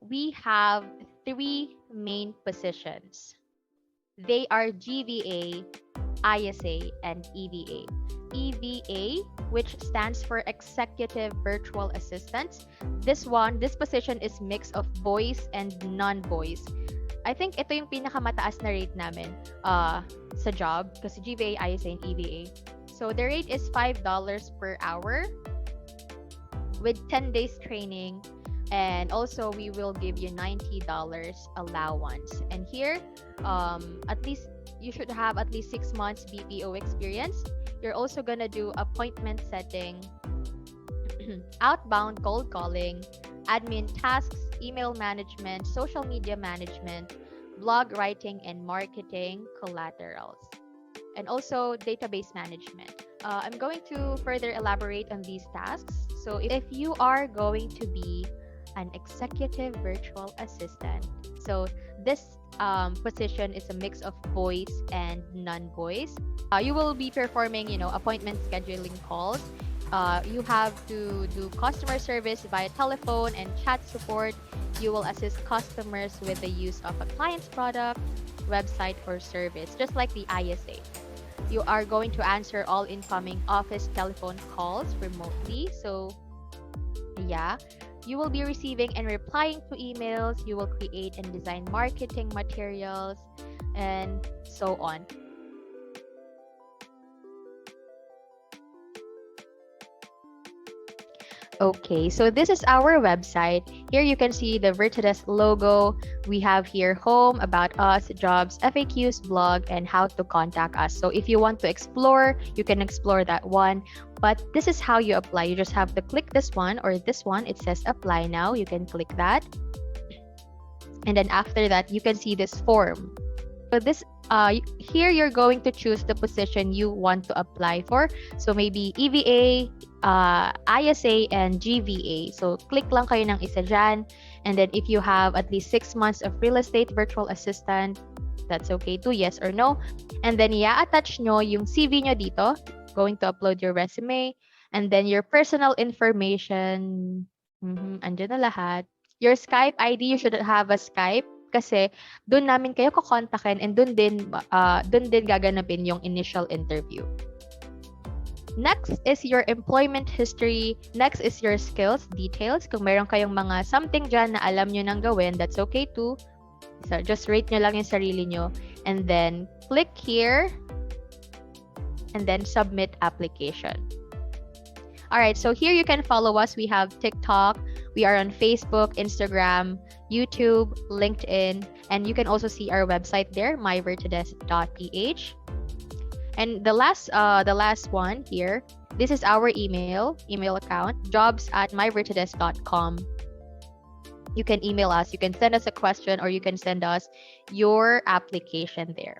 We have three main positions. They are GVA, ISA, and EVA. EVA, which stands for Executive Virtual Assistants. This position is mix of boys and non-boys. I think ito yung pinakamataas na rate namin sa job kasi GVA, ISA, and EVA. So the rate is $5 per hour with 10 days training, and also we will give you $90 allowance. And here, at least you should have at least 6 months BPO experience. You're also gonna do appointment setting, outbound cold calling, admin tasks, email management, social media management, blog writing and marketing collaterals, and also database management. I'm going to further elaborate on these tasks. So if you are going to be an executive virtual assistant, so this position is a mix of boys and non-boys. You will be performing, appointment scheduling calls. You have to do customer service via telephone and chat support. You will assist customers with the use of a client's product, website, or service, just like the ISA. You are going to answer all incoming office telephone calls remotely. So, yeah. You will be receiving and replying to emails. You will create and design marketing materials, and so on. Okay, so this is our website. Here you can see the Virtudesk logo. We have here home, about us, jobs, FAQs, blog, and how to contact us. So if you want to explore, you can explore that one. But this is how you apply. You just have to click this one or this one. It says apply now. You can click that. And then after that, you can see this form. So this here you're going to choose the position you want to apply for. So maybe EVA, ISA, and GVA. So click lang kayo ng isa dyan. And then if you have at least 6 months of real estate virtual assistant, that's okay too, yes or no. And then i-attach nyo yung CV nyo dito. Going to upload your resume. And then your personal information. Andyan na lahat. Your Skype ID, you should have a Skype. Kasi doon namin kayo kukontakin and doon din gaganapin yung initial interview. Next is your employment history. Next is your skills details. Kung meron kayong mga something dyan na alam nyo nang gawin, that's okay too. So just rate nyo lang yung sarili nyo. And then click here. And then submit application. Alright, so here you can follow us. We have TikTok. We are on Facebook, Instagram, YouTube, LinkedIn, and you can also see our website there, myvirtudesk.ph. And the last one here, this is our email account, jobs@myvirtudesk.com. You can email us, you can send us a question, or you can send us your application there.